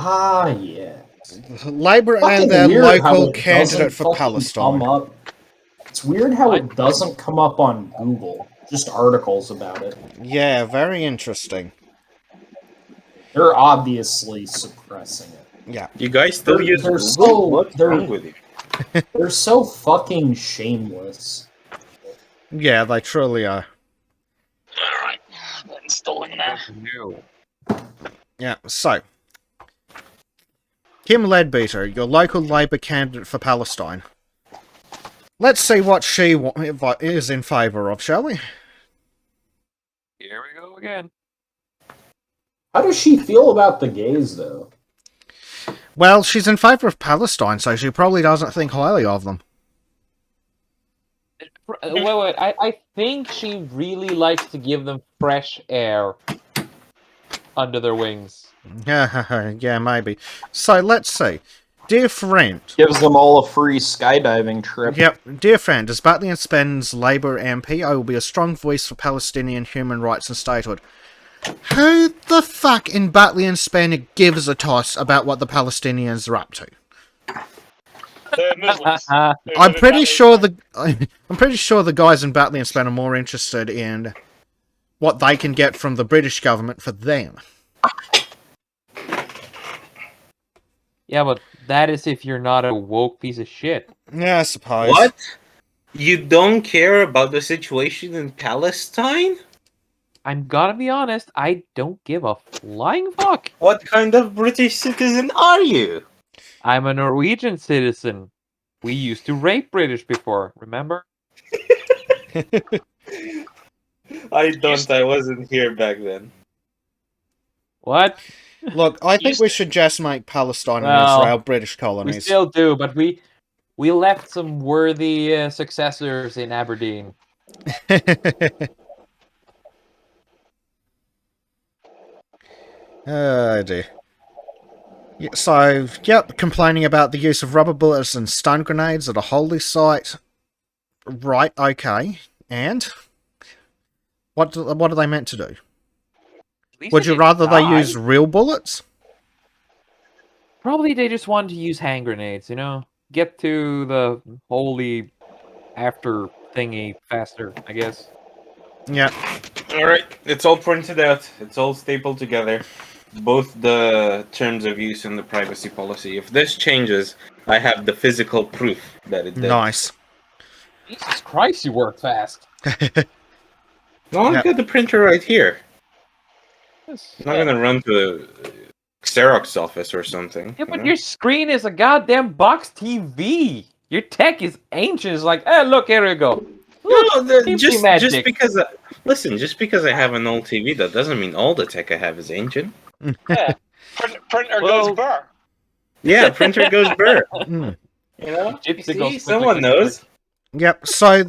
Ah, yeah. Labour and Fucking their weird how local it candidate doesn't for fucking Palestine. come up. It's weird how it doesn't come up on Google. Just articles about it. Yeah, very interesting. They're obviously suppressing it. Yeah. You guys still use They're Google? What's wrong with you? They're so fucking shameless. Yeah, they truly are. Alright. Installing that. No. Yeah, so. Kim Leadbeater, your local Labour candidate for Palestine. Let's see what she is in favour of, shall we? Here we go again. How does she feel about the gays, though? Well, she's in favour of Palestine, so she probably doesn't think highly of them. Wait. I think she really likes to give them fresh air under their wings. Yeah, maybe. So, let's see. Dear friend. Gives them all a free skydiving trip. Yep. Dear friend, as Batley and Spen's Labour MP, I will be a strong voice for Palestinian human rights and statehood. Who the fuck in Batley and Spen gives a toss about what the Palestinians are up to? They're Muslims. I'm pretty sure the guys in Batley and Spen are more interested in what they can get from the British government for them. Yeah, but that is if you're not a woke piece of shit. Yeah, I suppose. What? You don't care about the situation in Palestine? I'm gonna be honest, I don't give a flying fuck. What kind of British citizen are you? I'm a Norwegian citizen. We used to rape British before, remember? I wasn't here back then. What? Look, I think we should just make Palestine and Well, Israel British We colonies. still do, but we left some worthy successors in Aberdeen. Oh dear. Yeah, so, yep, complaining about the use of rubber bullets and stun grenades at a holy site. Right, okay. And? What are they meant to do? At least Would they you didn't rather they die. use real bullets? Probably they just wanted to use hand grenades, you know? Get to the holy after thingy faster, I guess. Yeah. Alright, it's all printed out. It's all stapled together. Both the terms of use and the privacy policy. If this changes, I have the physical proof that it did. Nice. Jesus Christ, you work fast. No, I've Yep. got the printer right here. I'm not gonna run to a Xerox office or something. Yeah, but you know? your screen is a goddamn box TV. Your tech is ancient. It's like, hey, look, here you go. Look, No, just just because listen, just because I have an old TV, that doesn't mean all the tech I have is ancient. Yeah. Printer Well- goes burr. Yeah, printer goes burr. Mm. You know, Gypsy see, goes someone click, click, knows. Yep, so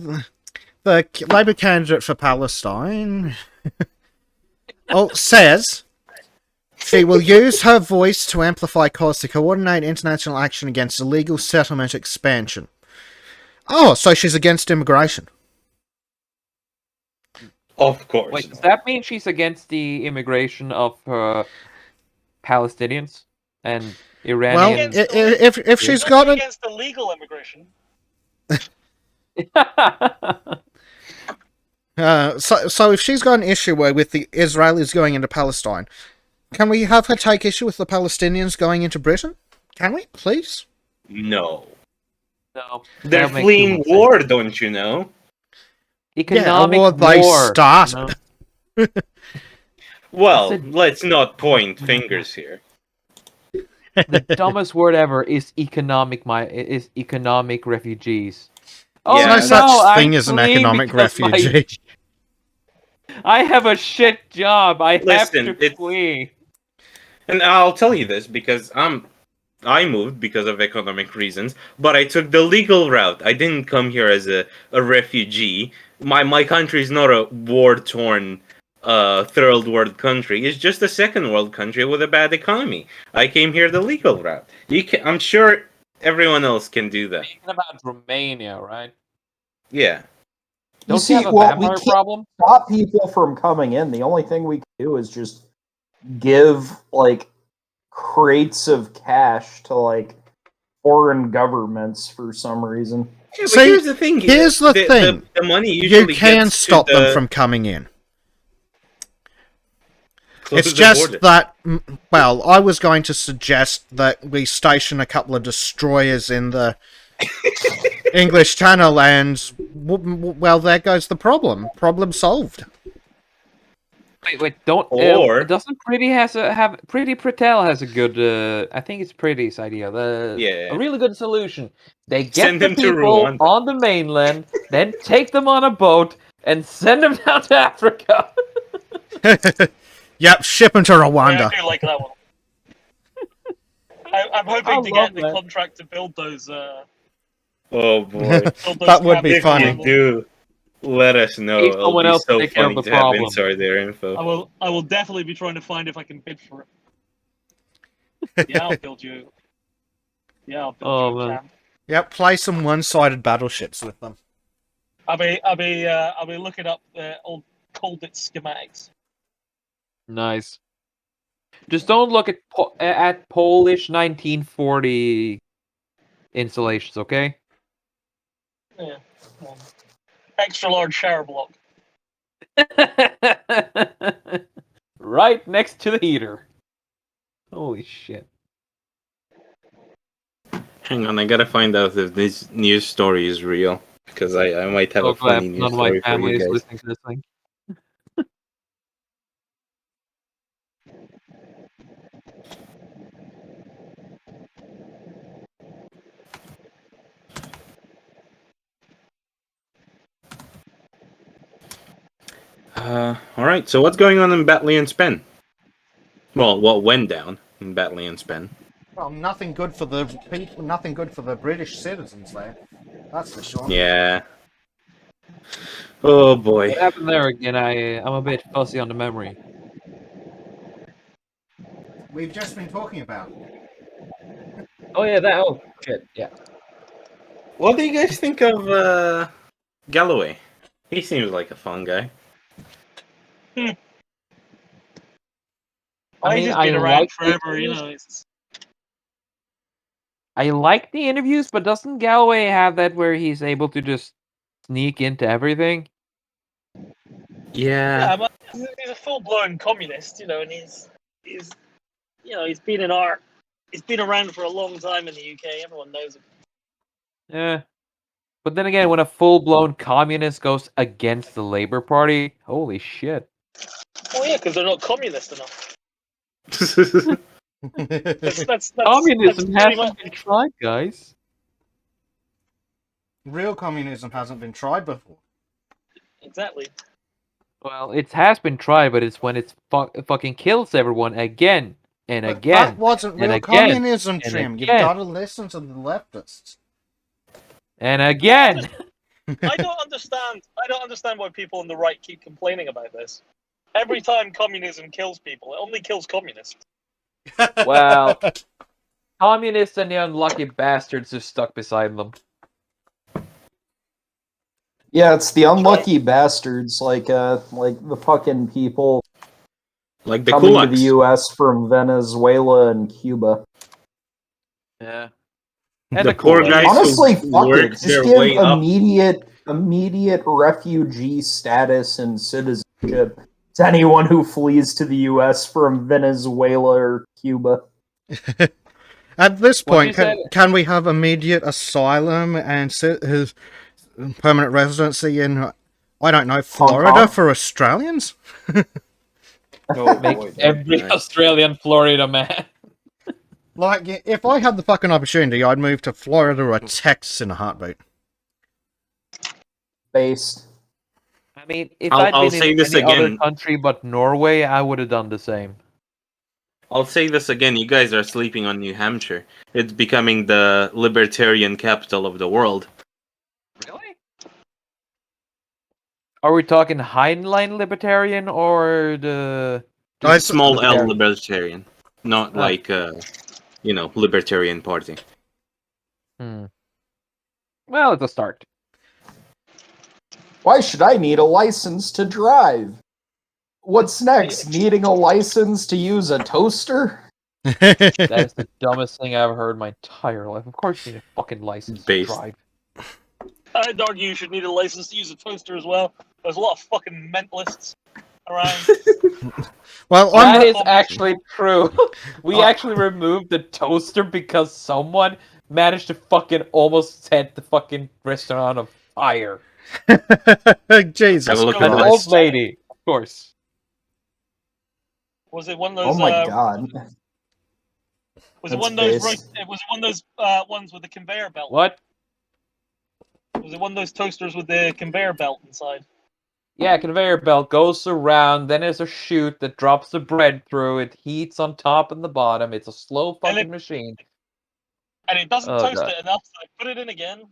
the Labour candidate for Palestine says she will use her voice to amplify calls to coordinate international action against illegal settlement expansion. Oh, so she's against immigration. Of course. Wait, does that mean she's against the immigration of Palestinians and Well, Iranians? if she's got an against illegal immigration. so if she's got an issue with the Israelis going into Palestine, can we have her take issue with the Palestinians going into Britain? Can we, please? No. No, They're that makes fleeing too much war, don't you know? economic well, they war. started. you know? Well, That's let's not point fingers here. The dumbest word ever is economic refugees. Oh, Yeah. There's no no, such I'm thing as an fleeing economic because refugee. I have a shit job. I have Listen, to it's- flee. And I'll tell you this because I moved because of economic reasons, but I took the legal route. I didn't come here as a refugee. My country is not a war-torn third world country. It's just a second world country with a bad economy. I came here the legal route. I'm sure everyone else can do that. Thinking about Romania, right? Yeah. Don't see, you have a well, we vampire can't- problem? Stop people from coming in. The only thing we can do is just give like crates of cash to like foreign governments for some reason. Yeah, but See, here's the thing. here's the thing. The money You usually can gets stop to them from coming in. close It's the just border. that, well, I was going to suggest that we station a couple of destroyers in the English Channel, and well, there goes the problem. Problem solved. Wait, don't. Or- Doesn't Pretty have Pretty Patel has a good? I think it's Pretty's idea. Yeah. A really good solution. They get Send the them to people Rwanda. on the mainland, then take them on a boat and send them down to Africa. Yep, ship them to Yeah, Rwanda. I do like that one. I'm I hoping to love get the that. contract to build those. Oh boy. Build those That would be cabins If funny. you do, let us know. Pay It'll someone be else to so take care of funny the to have problem. insider info. I will definitely be trying to find if I can bid for it. Yeah, I'll build you. Yeah, I'll build Oh, you a man. camp. Yep, play some one-sided battleships with them. I'll be looking up the old Coldit schematics. Nice. Just don't look at Polish 1940 installations, okay? Yeah. Extra large shower block. Right next to the heater. Holy shit. Hang on, I gotta find out if this news story is real. Because I might have So a funny glad news none of my story for family you is guys. listening to this thing. Alright, so what's going on in Batley and Spen? Well, what went down in Batley and Spen? Well, nothing good for the people, nothing good for the British citizens there. That's for sure. Yeah. Oh boy. What happened there again? I'm a bit fuzzy on the memory. We've just been talking about. Oh yeah, that. Oh shit. Yeah. What do you guys think of Galloway? He seems like a fun guy. I mean, He's I been around like forever, the you interviews. know. It's, I like the interviews, but doesn't Galloway have that where he's able to just sneak into everything? Yeah. but he's a full-blown communist, you know, and he's he's been in art. He's been around for a long time in the UK. Everyone knows him. Yeah. But then again, when a full-blown communist goes against the Labour Party, holy shit. Oh yeah, because they're not communist enough. That's Communism that's pretty hasn't much. been tried, guys. Real communism hasn't been tried before. Exactly. Well, it has been tried, but it's when it fucking kills everyone again and But again. that wasn't and real again, communism, and Trim. You've again. got to listen to the leftists. And again. I don't understand. I don't understand why people on the right keep complaining about this. Every time communism kills people, it only kills communists. Well, communists and the unlucky bastards who stuck beside them. Yeah, it's the unlucky bastards, like the fucking people Like the coming to kulaks. the U.S. from Venezuela and Cuba. Yeah. And The poor Kool-Aid. guys Honestly, who fuck it. work Just their give way up. immediate refugee status and citizenship to anyone who flees to the U.S. from Venezuela or Cuba. At this What point, you said- can we have immediate asylum and his permanent residency in, I don't know, Florida Kong? for Australians? Oh, Make boy, every nice. Australian Florida man. Like, if I had the fucking opportunity, I'd move to Florida or Texas in a heartbeat. Based. I mean, if I'll I'd say been in this any other again. country but Norway, I would have done the same. I'll say this again, you guys are sleeping on New Hampshire. It's becoming the libertarian capital of the world. Really? Are we talking Heinlein libertarian or the Guys, Small L libertarian? libertarian. Not Ah. like, libertarian party. Well, it's a start. Why should I need a license to drive? What's next? Needing a license to use a toaster? That is the dumbest thing I've ever heard in my entire life. Of course you need a fucking license to Based. drive. I'd argue you should need a license to use a toaster as well. There's a lot of fucking mentalists around. Well, That I'm is actually true. We actually removed the toaster because someone managed to fucking almost set the fucking restaurant on fire. Jesus Have a look An at Christ. old lady, of course. Was it one of Oh those? my god. Was it That's one of those? based. Was it one of those ones with the conveyor belt? What? Was it one of those toasters with the conveyor belt inside? Yeah, conveyor belt goes around, then there's a chute that drops the bread through, it heats on top and the bottom, it's a slow fucking machine. And it doesn't Oh, toast God. it enough, so I put it in again, and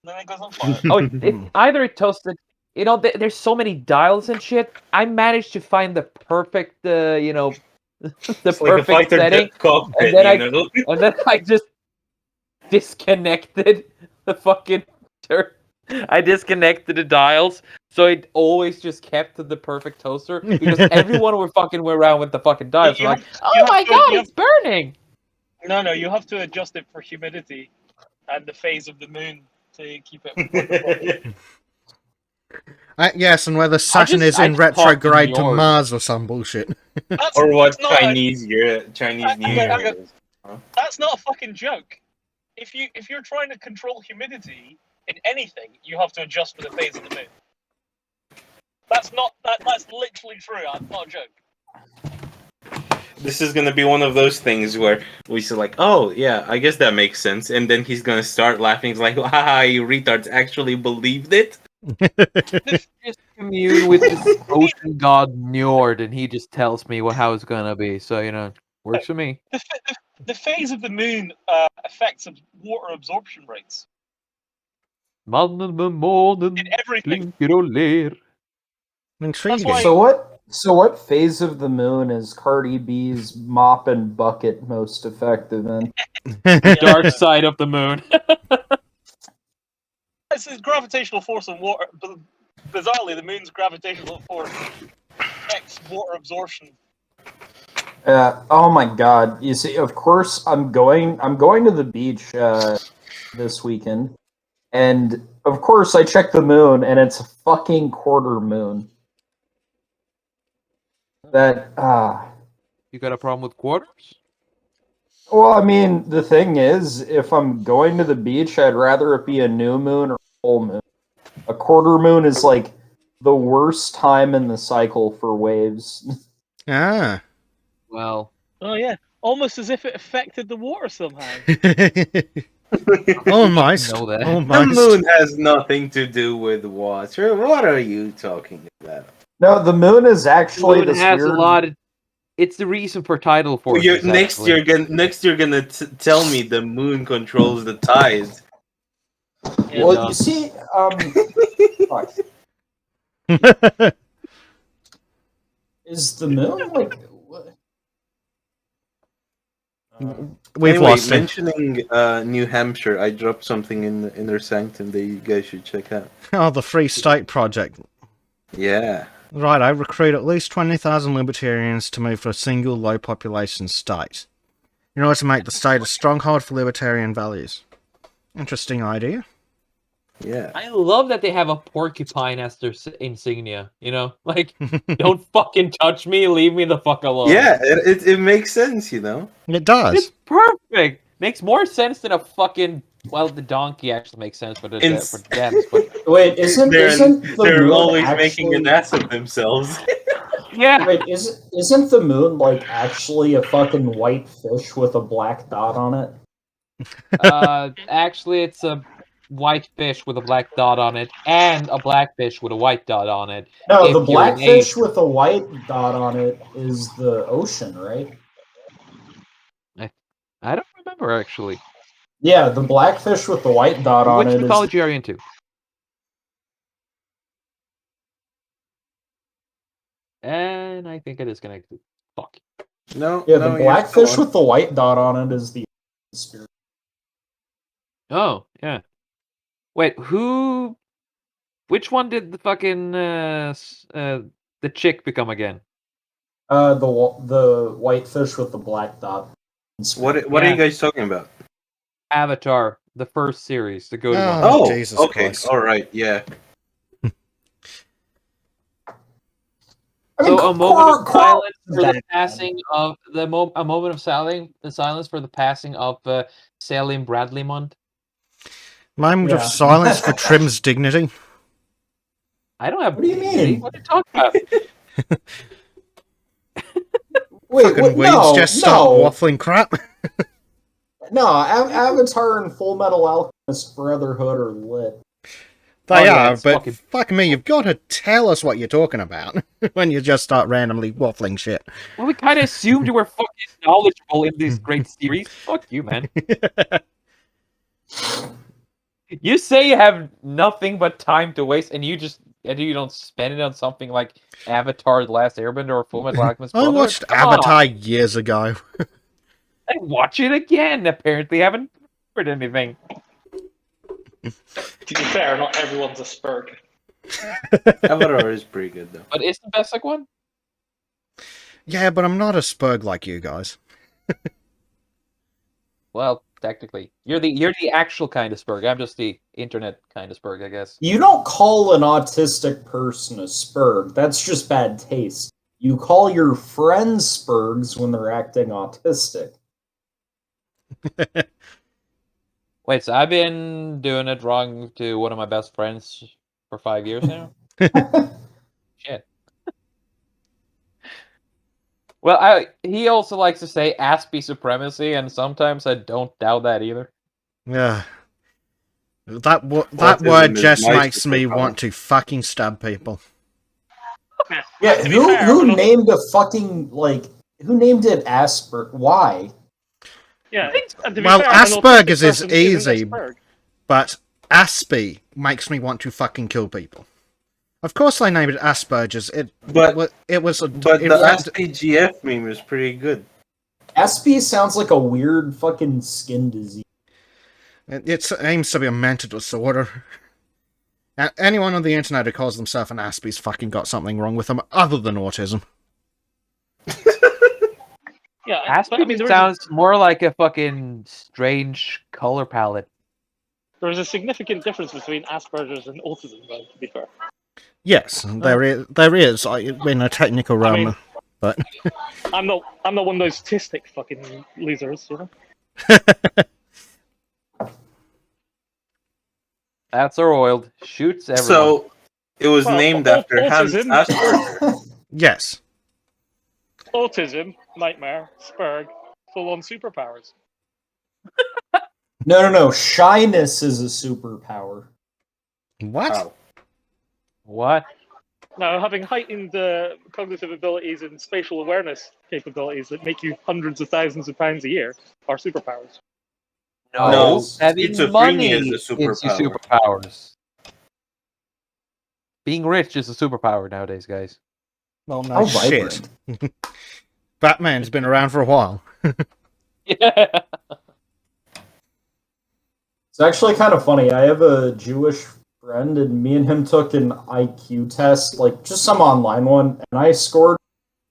then it goes on fire. Oh, either it toasted. You know, there's so many dials and shit. I managed to find the perfect, the It's like a perfect fighter setting, jet cockpit, and then I just disconnected the fucking I disconnected the dials, so it always just kept to the perfect toaster because everyone were fucking around with the fucking dials. You Like, have- oh you have my to- god, you it's burning! No, you have to adjust it for humidity and the phase of the moon to keep it. Yes, and whether Saturn is I in just talked retrograde to ignored. Mars or some bullshit. That's, Or what that's not Chinese New Year is. that's not a fucking joke. If you're trying to control humidity in anything, you have to adjust for the phase of the moon. That's literally true. That's not a joke. This is gonna be one of those things where we say like, oh yeah, I guess that makes sense, and then he's gonna start laughing. He's like, haha, you retards actually believed it. Just commune with this ocean god Njord, and he just tells me how it's gonna be. So works for me. The phase of the moon affects water absorption rates Mannen med månen in everything. blinker og ler. Intriguing. why- So what phase of the moon is Cardi B's mop and bucket most effective in? Dark side of the moon. It's a gravitational force on water. But bizarrely, the moon's gravitational force affects water absorption. Oh my god. You see, of course I'm going to the beach this weekend. And of course I check the moon and it's a fucking quarter moon. That You got a problem with quarters? well, I mean, the thing is, if I'm going to the beach, I'd rather it be a new moon or a full moon. A quarter moon is like the worst time in the cycle for waves. Ah. Well, Oh yeah, almost as if it affected the water somehow. Almost. know that. The Almost. moon has nothing to do with water. What are you talking about? No, the moon is actually moon this has weird. a lot of. It's the reason for tidal forces. Next actually. you're gonna tell me the moon controls the tides. It Well, does. you see, fuck. Is the moon like what? We've Anyway, lost him. mentioning New Hampshire, I dropped something in their sanctum that you guys should check out. Oh, the Free State Project. Yeah. Right, I recruit at least 20,000 libertarians to move to a single low-population state, in order to make the state a stronghold for libertarian values. Interesting idea. Yeah. I love that they have a porcupine as their insignia. Like, don't fucking touch me, leave me the fuck alone. Yeah, it makes sense, you know? It does. It's perfect. Makes more sense than a fucking. Well, the donkey actually makes sense for for them, but Wait, isn't the They're moon always actually, making an ass of themselves. yeah. Wait, isn't the moon like actually a fucking white fish with a black dot on it? Actually, it's a white fish with a black dot on it, and a black fish with a white dot on it. No, if the you're black in fish Asia. with a white dot on it is the ocean, right? I don't remember actually. Yeah, the black fish with the white dot on Which it is mythology are you into? And I think I disconnected. Fuck. No, yeah, no, the you're black still fish on. with the white dot on it is the spirit. Oh, yeah. Wait, who? Which one did the fucking the chick become again? The white fish with the black dot. What are you guys talking about? Avatar, the first series, the good one. Oh, Oh, Jesus okay, Christ. all right, yeah. I mean, So a moment of Korra silence is for the bad. passing of a moment of silence for the passing of Salim Bradley-Mont. Moment of Yeah. silence for Trim's dignity. I don't have What do you dignity. mean? What are you talking about? Wait, Fucking what? weeds No, just start waffling crap. no. Avatar and Full Metal Alchemist Brotherhood are lit. They yeah, are, it's but fucking- fuck me, you've got to tell us what you're talking about when you just start randomly waffling shit. Well, we kind of assumed you were fucking knowledgeable in these great series. Fuck you, man. You say you have nothing but time to waste, and you don't spend it on something like Avatar: The Last Airbender or Fullmetal Alchemist I Brotherhood? watched Come on. Avatar years ago. I watch it again. Apparently, haven't heard anything. To be fair, not everyone's a Spurg. Avatar is pretty good though. But is the best one? Yeah, but I'm not a spurg like you guys. Well, technically, you're the actual kind of Spurg. I'm just the internet kind of Spurg, I guess. You don't call an autistic person a spurg. That's just bad taste. You call your friends spurgs when they're acting autistic. Wait, so I've been doing it wrong to one of my best friends for 5 years now? Shit. Well, he also likes to say Aspie supremacy, and sometimes I don't doubt that either. Yeah. That Autism word is just my makes me superpower. want to fucking stab people. Yeah, To be who fair, who another- named a fucking who named it Asper? Why? Yeah. And to be Well, fair, an Asperger's autistic is person isn't a easy. Spurg. But Aspie makes me want to fucking kill people. Of course they named it Asperger's. But It was a... but in the fact- SPGF meme is pretty good. Aspie sounds like a weird fucking skin disease. It aims to be a mental disorder. Anyone on the internet who calls themselves an Aspie's fucking got something wrong with them other than autism. Yeah, Aspie but, I mean, sounds more like a fucking strange color palette. there's a significant difference between Asperger's and autism, though, to be fair. Yes, there is in a technical I realm, mean- but I'm not one of those autistic fucking losers, you know? That's our oiled. Shoots everyone. So it was Well, named after Hans autism- Asperger. yes. Autism, nightmare, Spurg, full-on superpowers. No. Shyness is a superpower. What? Wow. What? Now, having heightened cognitive abilities and spatial awareness capabilities that make you hundreds of thousands of pounds a year are superpowers. No, Having schizophrenia money is a gives you superpower. superpowers. Being rich is a superpower nowadays, guys. Well, no How shit. vibrant. Batman's been around for a while. Yeah. It's actually kind of funny. I have a Jewish friend, and me and him took an IQ test, like just some online one, and I scored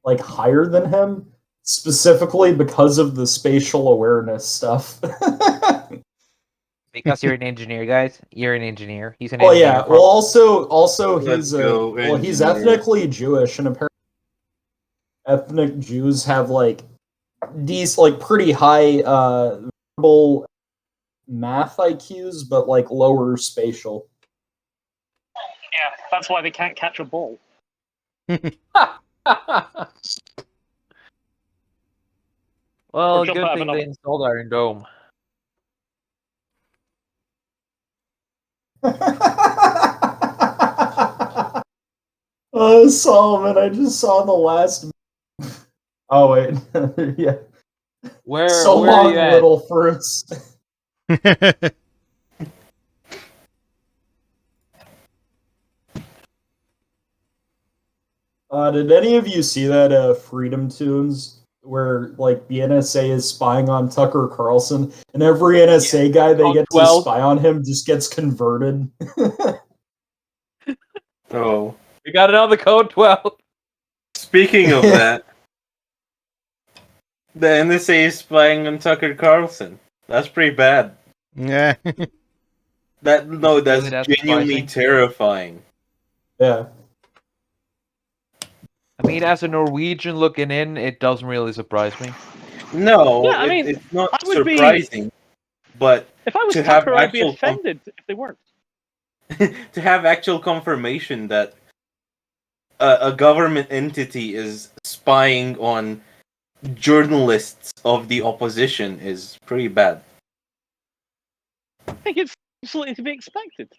like higher than him, specifically because of the spatial awareness stuff. Because you're an engineer, guys. You're an engineer. He's an Well, engineer. yeah. Well, also Let's he's go, he's engineer. ethnically Jewish, and apparently ethnic Jews have like these like pretty high verbal math IQs, but like lower spatial. Yeah, that's why they can't catch a ball. Well, Or jump good out of thing an they installed Iron Dome. Oh, Solomon, I just saw the last. Oh wait, yeah. Where So where are long, you at? little fruits. Did any of you see that Freedom Tunes where like the NSA is spying on Tucker Carlson, and every NSA guy they Code get 12. to spy on him just gets converted? Oh, We got another code 12. speaking of that, The NSA is spying on Tucker Carlson. That's pretty bad. Yeah. That's Really genuinely surprising? terrifying. Yeah. I mean, as a Norwegian looking in, it doesn't really surprise me. No, Yeah, I mean, it's not I would be- surprising, but If I was to have Tucker, I'd be actual offended if they weren't. to have actual confirmation that a government entity is spying on journalists of the opposition is pretty bad. I think it's absolutely to be expected.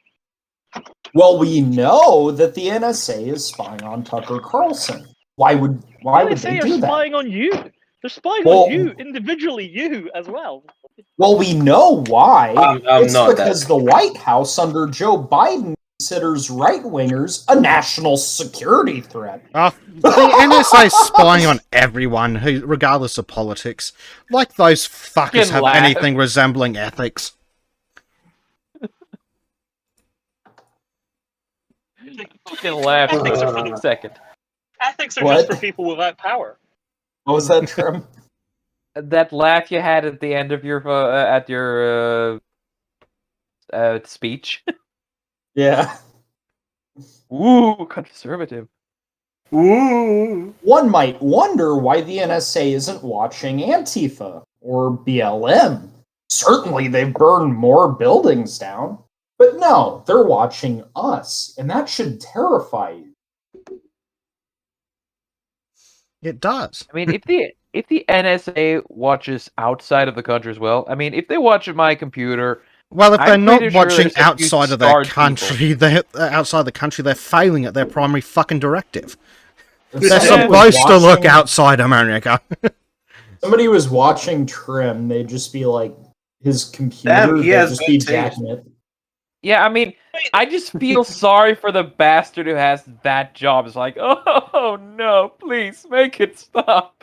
Well, we know that the NSA is spying on Tucker Carlson. Why would they NSA do are that? spying on you. They're spying Well- on you individually, you as well. Well, we know why. I'm It's not because the White House under Joe Biden considers right-wingers a national security threat. The NSA's spying on everyone, who, regardless of politics. Like those fuckers Fucking have laugh. anything resembling ethics. Fucking laugh for Ethics are a for the second. Ethics are What? just for people without power. What was that, Trim? That laugh you had at the end of your speech. Yeah. Ooh, conservative. Ooh. One might wonder why the NSA isn't watching Antifa or BLM. Certainly they've burned more buildings down. But no, they're watching us, and that should terrify you. It does. I mean, if the NSA watches outside of the country as well, I mean, if they watch at my computer, Well, if I'm they're not pretty sure watching there's a few outside of their scarred country, they're outside the country, they're failing at their primary fucking directive. If They're somebody was supposed to look watching- outside America. Somebody was watching Trim, they'd just be like, his computer, Damn, he they'd has just good be taste. jacking it. yeah, I mean, I just feel sorry for the bastard who has that job. It's like, oh no, please make it stop.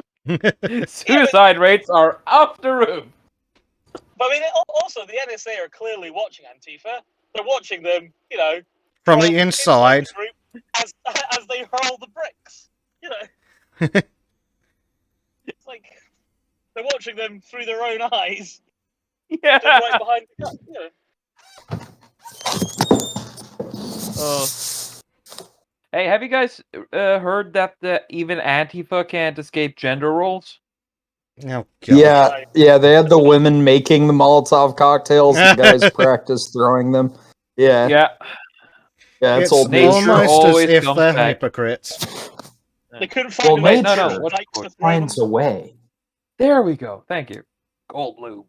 Suicide rates are off the roof. But I mean, also the NSA are clearly watching Antifa. They're watching them, you know, From the inside. the group as they hurl the bricks. You know, it's like they're watching them through their own eyes, Yeah. stood right behind the gun. You know. Oh. Hey, have you guys heard that even Antifa can't escape gender roles? Oh, God. Yeah, they had the women making the Molotov cocktails, the guys practice throwing them. Yeah, Yeah. it's It's old nature news. almost as always if comes they're back. hypocrites. They couldn't find Well, enough no, nature what's dikes the to throw them. finds a way. There we go. Thank you. Gold blue.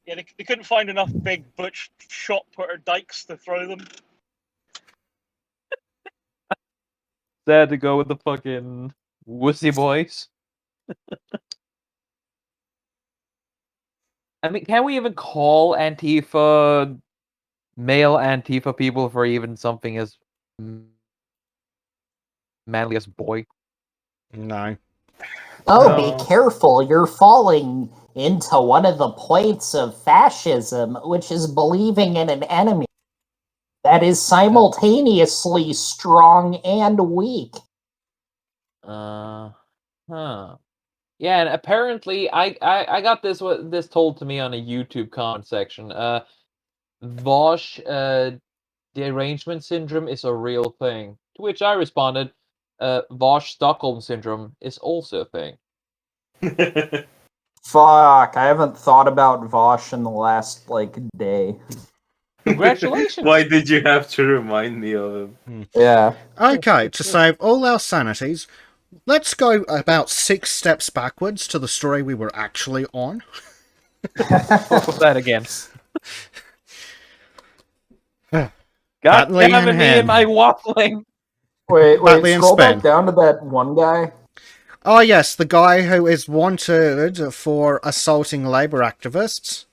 Yeah, they couldn't find enough big butch shot putter dikes to throw them. They had to go with the fucking wussy boys. I mean, can we even call Antifa male Antifa people for even something as manly as boy? No. Oh, No. be careful. You're falling into one of the points of fascism, which is believing in an enemy that is simultaneously strong and weak. Huh. Yeah, and apparently I got this told to me on a YouTube comment section. Vosh derangement syndrome is a real thing. To which I responded, Vosh Stockholm syndrome is also a thing. Fuck, I haven't thought about Vosh in the last, day. Congratulations. Why did you have to remind me of him? Yeah. Okay, to save all our sanities, let's go about 6 steps backwards to the story we were actually on. What was that again? God Batley damn it, and me Ham. and my waffling. Wait, Batley and scroll Spen. back down to that one guy. Oh yes, the guy who is wanted for assaulting labour activists.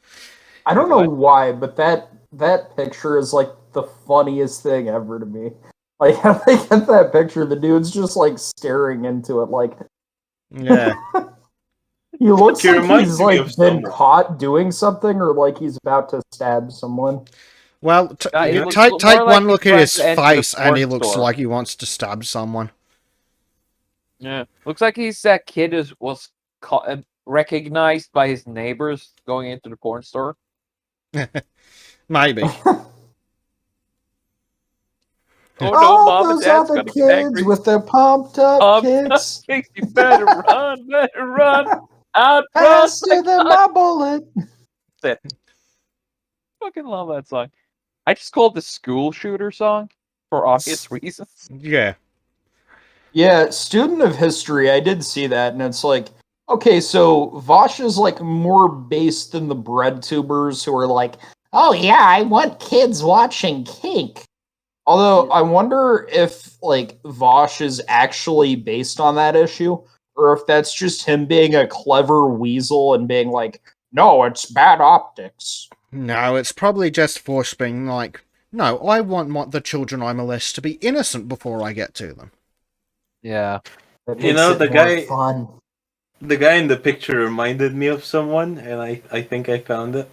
I don't know why, but that picture is, the funniest thing ever to me. Like, how they get that picture, the dude's just, staring into it, Yeah. he looks He like reminds he's, me of been someone. caught doing something, or, he's about to stab someone. Well, He you looks take more like one he's look at trying his to enter a face, and he porn looks store. like he wants to stab someone. Yeah, looks like he's that kid who was recognized by his neighbors going into the porn store? Maybe. Oh no, Mom and those Dad's other gonna get angry. kids with their pumped up kicks. Kicks, you better run, outrun Faster the than my bullet. That's it. Fucking love that song. I just called it the school shooter song for obvious reasons. Yeah. Yeah, student of history, I did see that, and it's like, okay, so Vosh is like more based than the bread tubers who are like, oh yeah, I want kids watching kink. Although I wonder if like Vosh is actually based on that issue, or if that's just him being a clever weasel and being like, no, it's bad optics. No, it's probably just Force being like, no, I want the children I molest to be innocent before I get to them. Yeah. That You makes know, it the more guy- fun. The guy in the picture reminded me of someone, and I think I found it.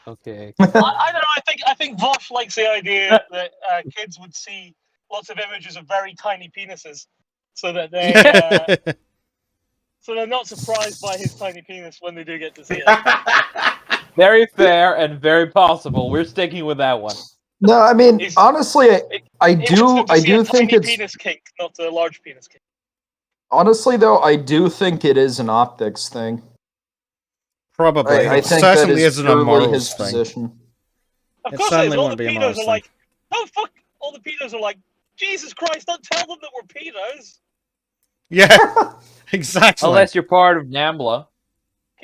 Okay. I don't know. I think Vosh likes the idea that kids would see lots of images of very tiny penises, so that so they're not surprised by his tiny penis when they do get to see it. Very fair and very possible. We're sticking with that one. No, I mean, He's- honestly, I He wants do them to see a think tiny it's penis kink, not a large penis kink. honestly though, I do think it is an optics thing. Probably. I It think that certainly is isn't a purely morals his thing. position. Of It course, it certainly is. All won't the be a pedos morals are thing. like, oh fuck! All the pedos are like, Jesus Christ! Don't tell them that we're pedos. Yeah, exactly. Unless you're part of NAMBLA.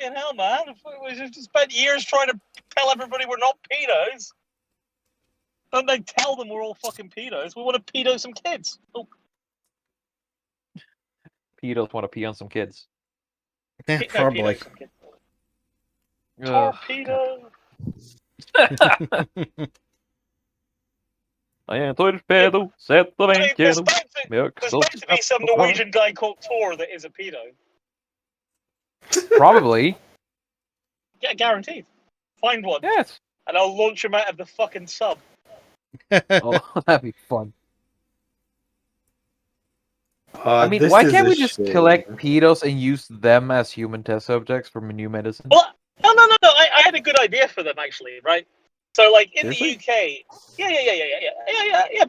Fucking hell, man! We just spent years trying to tell everybody we're not pedos. Don't they tell them we're all fucking pedos? We want to pedo some kids. Oh, Pedos want to pee on some kids. Yeah, no, probably. pedo some kids. Ugh. Torpedo. I torpedo, set the I mean, there's banquero. bound to be some Norwegian guy called Tor that is a pedo. Probably. Yeah, guaranteed. Find one, Yes. and I'll launch him out of the fucking sub. Oh, that'd be fun. I I mean, why can't we just collect pedos and use them as human test subjects for new medicine? Well, no. I had a good idea for them actually, right? So, like in the UK, yeah.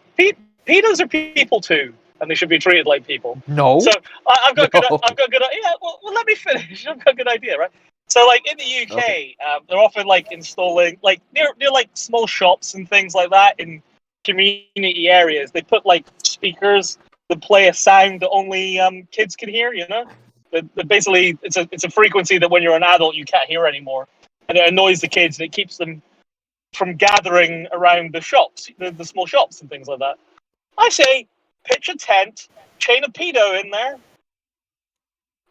Pedos are people too, and they should be treated like people. No. So I've got No. good. Yeah, well, let me finish. I've got a good idea, right? So, like in the UK, Okay. they're often like installing like near like small shops and things like that in community areas. They put like speakers that play a sound that only kids can hear. You know, that basically it's a frequency that when you're an adult you can't hear anymore, and it annoys the kids and it keeps them from gathering around the shops, the small shops and things like that. I say, pitch a tent, chain a pedo in there.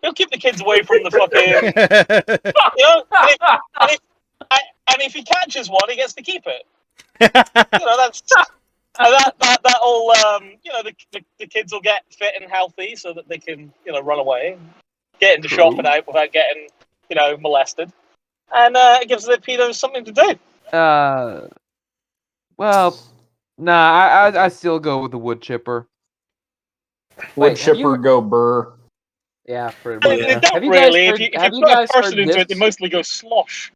He'll keep the kids away from the fucking, you know. And if he catches one, he gets to keep it. You know, that's that all. You know, the kids will get fit and healthy so that they can, you know, run away, get into shop and out without getting, you know, molested, and it gives the pedos something to do. Well, nah, I still go with the wood chipper. Would Wait, have chipper you- go burr? Yeah, pretty I much. mean, Yeah. they don't Have you guys really. heard- If have you you put a guys person heard into it, this? they mostly go slosh.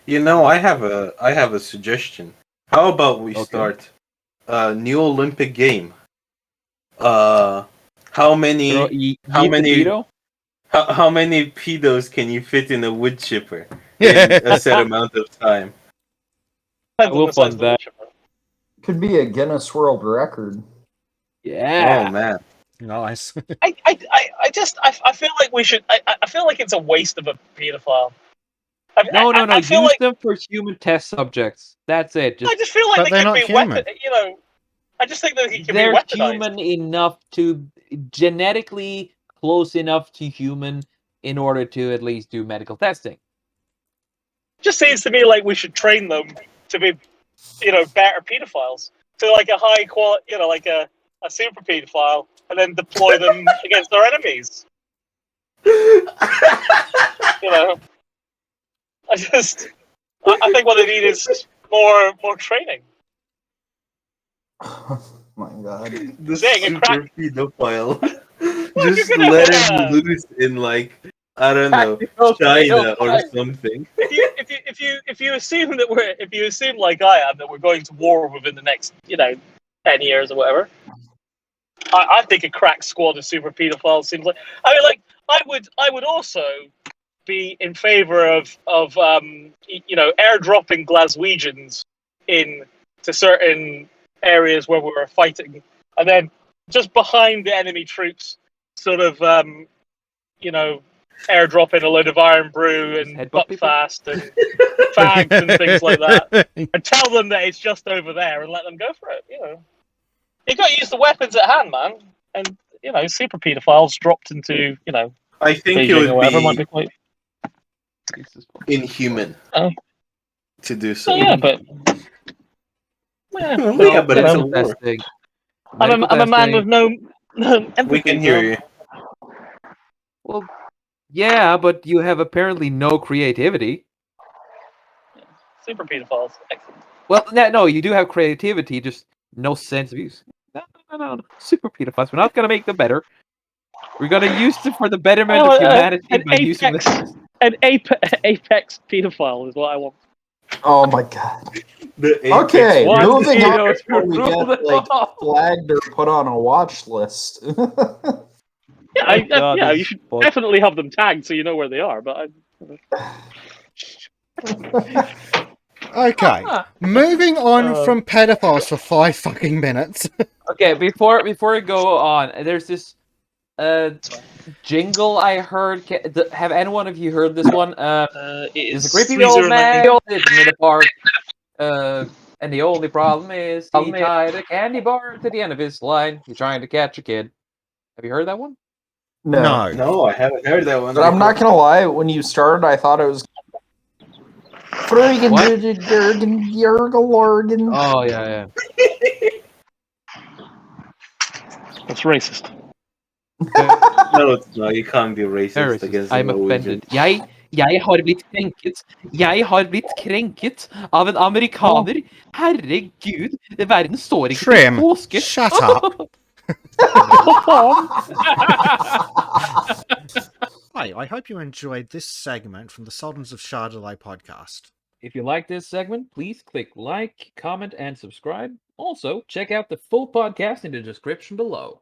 You know, I have a suggestion. How about we Okay. start a new Olympic game? How many how many- how many pedos can you fit in a wood chipper in a set amount of time? Depends will on the size fund of the that. wood chipper. Could be a Guinness World Record. Yeah. Oh man. Nice. I feel like we should. I feel like it's a waste of a pedophile. No. I feel Use like them for human test subjects. That's it. I Just just feel like But they they're could not be human. weapon. You know, I just think that he can be they're weaponized. human enough to genetically close enough to human in order to at least do medical testing. Just seems to me like we should train them to be, you know, better pedophiles. To like a high quality, you know, like a super pedophile, and then deploy them against their enemies. You know, I think what they need is more training. Oh my god. The Zing, a super pedophile. Just You're gonna- let him loose in like I don't know, China or something. If you assume like I am that we're going to war within the next 10 years or whatever, I think a crack squad of super pedophiles seems like. I mean, like I would also be in favor of airdropping Glaswegians in to certain areas where we're fighting, and then just behind the enemy troops, sort of airdropping a load of Iron Brew Just and headbutt people? Buttfast and fags and things like that, and tell them that it's just over there and let them go for it. You got to use the weapons at hand, man. And super pedophiles dropped into I think it Beijing or would whatever might be be quite. inhuman Oh. to do so. Oh, yeah, but Well, yeah, but it's a medical war. testing. I'm a man with no empathy. We can hear you. Well, yeah, but you have apparently no creativity. Super pedophiles. Excellent. Well, no, you do have creativity, just no sense of use. No. Super pedophiles. We're not gonna make them better. We're gonna use them for the betterment of humanity by using them. An apex pedophile is what I want. Oh my god. The Okay, apex One moving on mosquito before we rule get it like off. flagged or put on a watch list. Yeah, God, you this should fuck. definitely have them tagged so you know where they are. But Okay, moving on from pedophiles for 5 fucking minutes. Okay, before we go on, there's this jingle I heard. Have any one of you heard this one? There's a creepy old man sitting in the park. And the only problem is he tied a candy bar to the end of his line. He's trying to catch a kid. Have you heard that one? No. No, I haven't heard that one. But I'm not gonna lie, when you started I thought it was What? Jurgen. Oh yeah. that's racist. No, it's not. You can't be racist Very racist. against the I'm Norwegian. offended. Jeg har blitt krenket. Jeg har blitt krenket av en amerikaner. Herregud, verden står ikke til Trim, påske. shut up. Hi, I hope you enjoyed this segment from the Sultans of Shadilay podcast. If you like this segment, please click like, comment, and subscribe. Also, check out the full podcast in the description below.